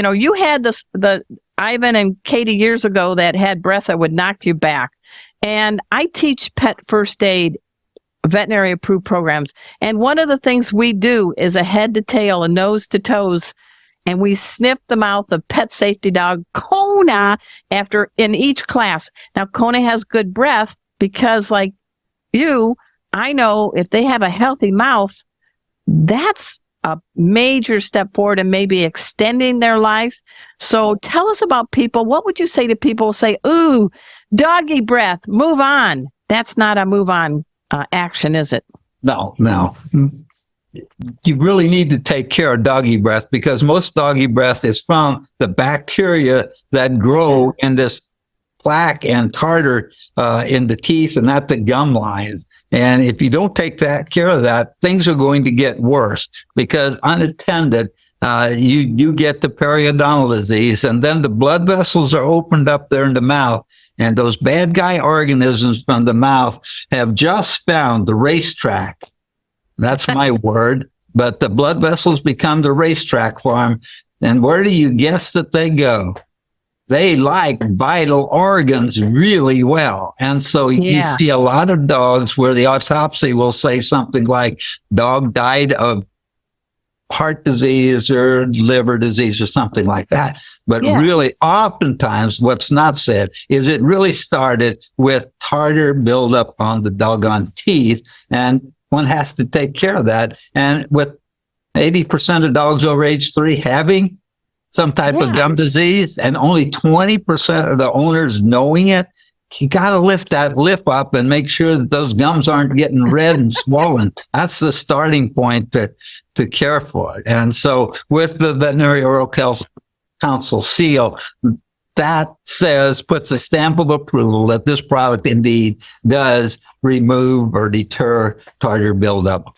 you had the Ivan and Katie years ago that had breath that would knock you back. And I teach pet first aid, veterinary approved programs. And one of the things we do is a head to tail, a nose to toes, and we sniff the mouth of pet safety dog Kona in each class. Now, Kona has good breath because, like you, I know if they have a healthy mouth, that's a major step forward and maybe extending their life. So tell us about people. What would you say to people who say, ooh, doggy breath, move on? That's not a move on action, is it? No. You really need to take care of doggy breath because most doggy breath is from the bacteria that grow in this plaque and tartar in the teeth and at the gum lines. And if you don't take care of that, things are going to get worse because unattended, you get the periodontal disease, and then the blood vessels are opened up there in the mouth. And those bad guy organisms from the mouth have just found the racetrack. That's my word. But the blood vessels become the racetrack for them. And where do you guess that they go? They like vital organs really well. And so you see a lot of dogs where the autopsy will say something like dog died of heart disease or liver disease or something like that. But really, oftentimes what's not said is it really started with tartar buildup on the doggone teeth. And one has to take care of that. And with 80% of dogs over age 3 having some type of gum disease and only 20% of the owners knowing it, you got to lift that lip up and make sure that those gums aren't getting red and swollen. That's the starting point to care for it. And so with the Veterinary Oral Health Council seal, that puts a stamp of approval that this product indeed does remove or deter tartar buildup.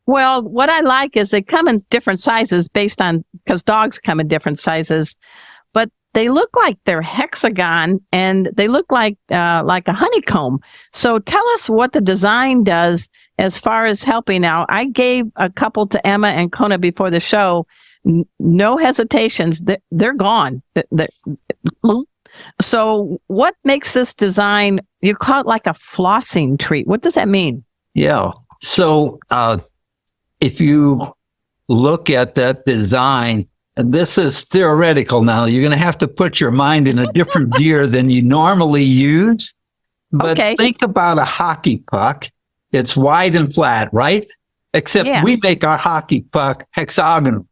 Well, what I like is they come in different sizes because dogs come in different sizes, but they look like they're hexagon and they look like a honeycomb. So tell us what the design does as far as helping out. I gave a couple to Emma and Kona before the show. No hesitations. They're gone. So what makes this design, you call it like a flossing treat. What does that mean? Yeah. So if you look at that design, this is theoretical now. You're going to have to put your mind in a different gear than you normally use. But think about a hockey puck. It's wide and flat, right? Except we make our hockey puck hexagonal.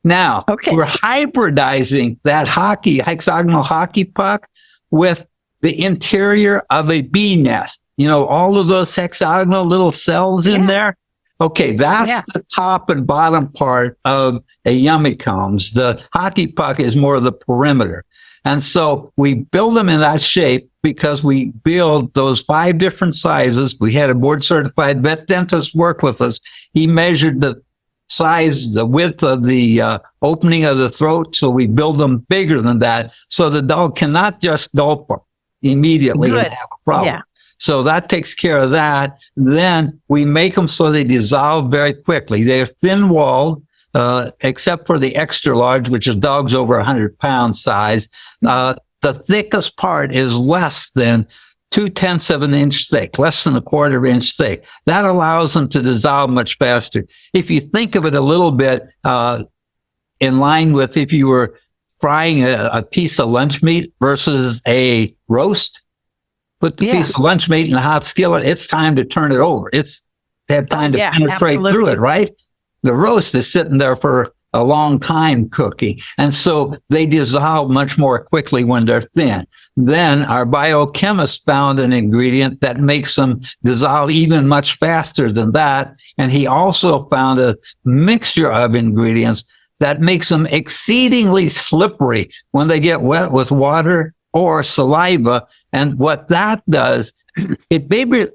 Now, we're hybridizing that hexagonal hockey puck with the interior of a bee nest. All of those hexagonal little cells in there. Okay, that's the top and bottom part of a Yummycombs. The hockey puck is more of the perimeter. And so we build them in that shape because we build those 5 different sizes. We had a board-certified vet dentist work with us. He measured the size, the width of the opening of the throat, so we build them bigger than that so the dog cannot just gulp them immediately and have a problem. Yeah. So that takes care of that. Then we make them so they dissolve very quickly. They're thin-walled, except for the extra large, which is dogs over 100-pound size. The thickest part is less than 0.2 of an inch thick, less than 1/4 inch thick. That allows them to dissolve much faster. If you think of it a little bit in line with if you were frying a piece of lunch meat versus a roast, put the piece of lunch meat in a hot skillet, it's time to turn it over. It's had time to penetrate through it, right? The roast is sitting there for a long time cooking. And so they dissolve much more quickly when they're thin. Then our biochemist found an ingredient that makes them dissolve even much faster than that. And he also found a mixture of ingredients that makes them exceedingly slippery when they get wet with water or saliva. And what that does, it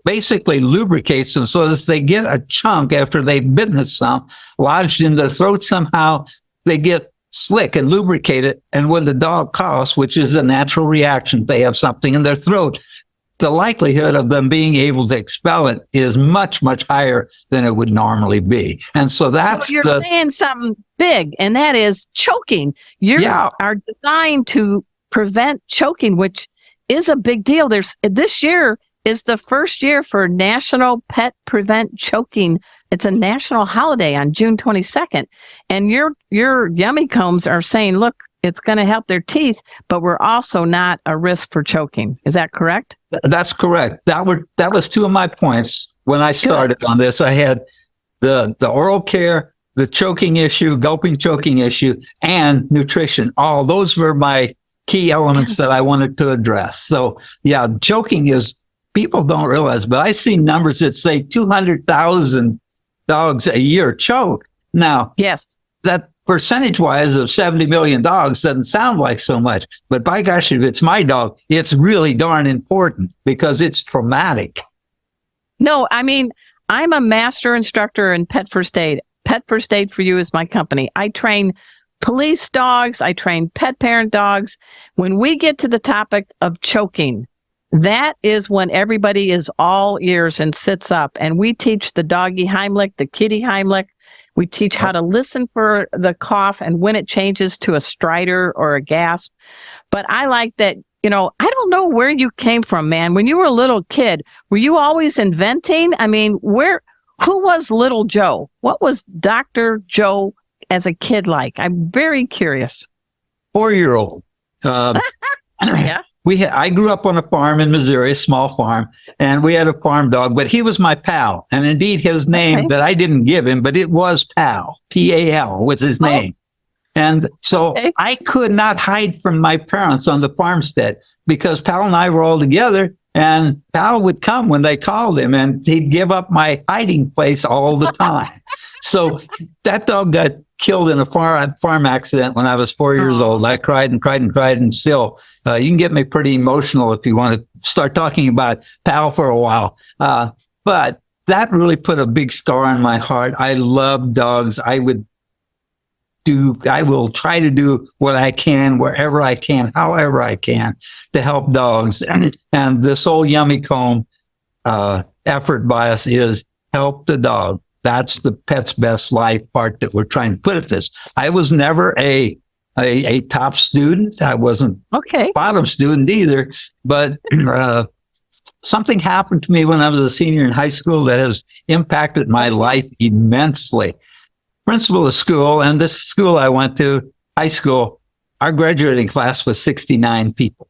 basically lubricates them so that if they get a chunk after they've bitten some lodged in their throat somehow, they get slick and lubricated. And when the dog coughs, which is a natural reaction, they have something in their throat, the likelihood of them being able to expel it is much, much higher than it would normally be. And so that's So you're saying something big, and that is choking. You are designed to prevent choking, which is a big deal. This year is the first year for National Pet Prevent Choking. It's a national holiday on June 22nd. And your Yummy Combs are saying, look, it's going to help their teeth, but we're also not a risk for choking. Is that correct? That's correct. That was two of my points when I started on this. I had the oral care, the choking issue, gulping choking issue, and nutrition. All those were my key elements that I wanted to address. So yeah, choking is, people don't realize, but I see numbers that say 200,000 dogs a year choke. Now, yes, that percentage-wise of 70 million dogs doesn't sound like so much, but by gosh, if it's my dog, it's really darn important because it's traumatic. No, I mean, I'm a master instructor in Pet First Aid. Pet First Aid for You is my company. I train police dogs. I train pet parent dogs. When we get to the topic of choking, that is when everybody is all ears and sits up. And we teach the doggy Heimlich, the kitty Heimlich. We teach how to listen for the cough and when it changes to a stridor or a gasp. But I like that, I don't know where you came from, man. When you were a little kid, were you always inventing? I mean, who was Little Joe? What was Dr. Joe as a kid like? I'm very curious. 4-year-old. Yeah. I grew up on a farm in Missouri, a small farm, and we had a farm dog, but he was my pal. And indeed, his name that I didn't give him, but it was Pal, P-A-L was his name. And so I could not hide from my parents on the farmstead because Pal and I were all together, and Pal would come when they called him, and he'd give up my hiding place all the time. So that dog got killed in a farm accident when I was 4 years old. I cried and cried and cried, and still, you can get me pretty emotional if you want to start talking about Pal for a while. But that really put a big scar on my heart. I love dogs. I will try to do what I can, wherever I can, however I can, to help dogs. And this whole Yummy Comb effort by us is help the dog. That's the Pet's Best Life part that we're trying to put at this. I was never a top student. I wasn't a bottom student either, but something happened to me when I was a senior in high school that has impacted my life immensely. Principal of school, and this school I went to, high school, our graduating class was 69 people.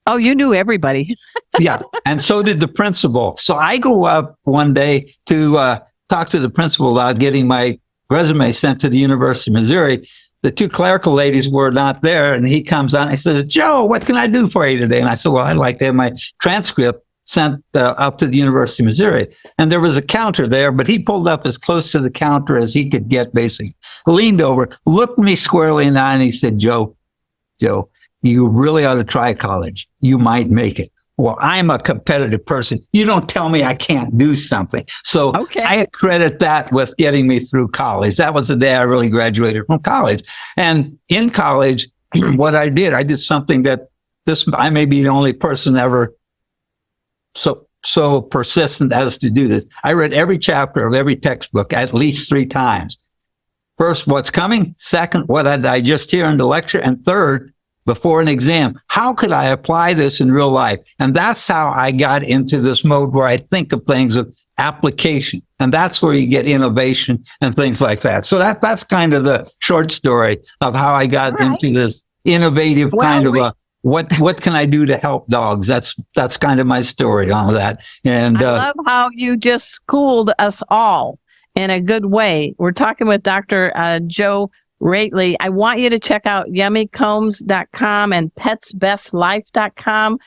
Oh, you knew everybody. Yeah, and so did the principal. So I go up one day to talk to the principal about getting my resume sent to the University of Missouri. The two clerical ladies were not there, and he comes on. He says, "Joe, what can I do for you today?" And I said, "Well, I'd like to have my transcript sent up to the University of Missouri." And there was a counter there, but he pulled up as close to the counter as he could get, basically. Leaned over, looked me squarely in the eye, and he said, Joe, you really ought to try college. You might make it. Well, I'm a competitive person. You don't tell me I can't do something. So I credit that with getting me through college. That was the day I really graduated from college. And in college, what I did something that I may be the only person ever so persistent as to do this. I read every chapter of every textbook at least 3 times. First, what's coming. Second, what I just hear in the lecture. And third, before an exam, how could I apply this in real life? And that's how I got into this mode where I think of things of application. And that's where you get innovation and things like that. So that's kind of the short story of how I got into this innovative kind of a, what can I do to help dogs? That's kind of my story on that. And I love how you just schooled us all in a good way. We're talking with Dr. Joe Rately. I want you to check out yummycombs.com and petsbestlife.com.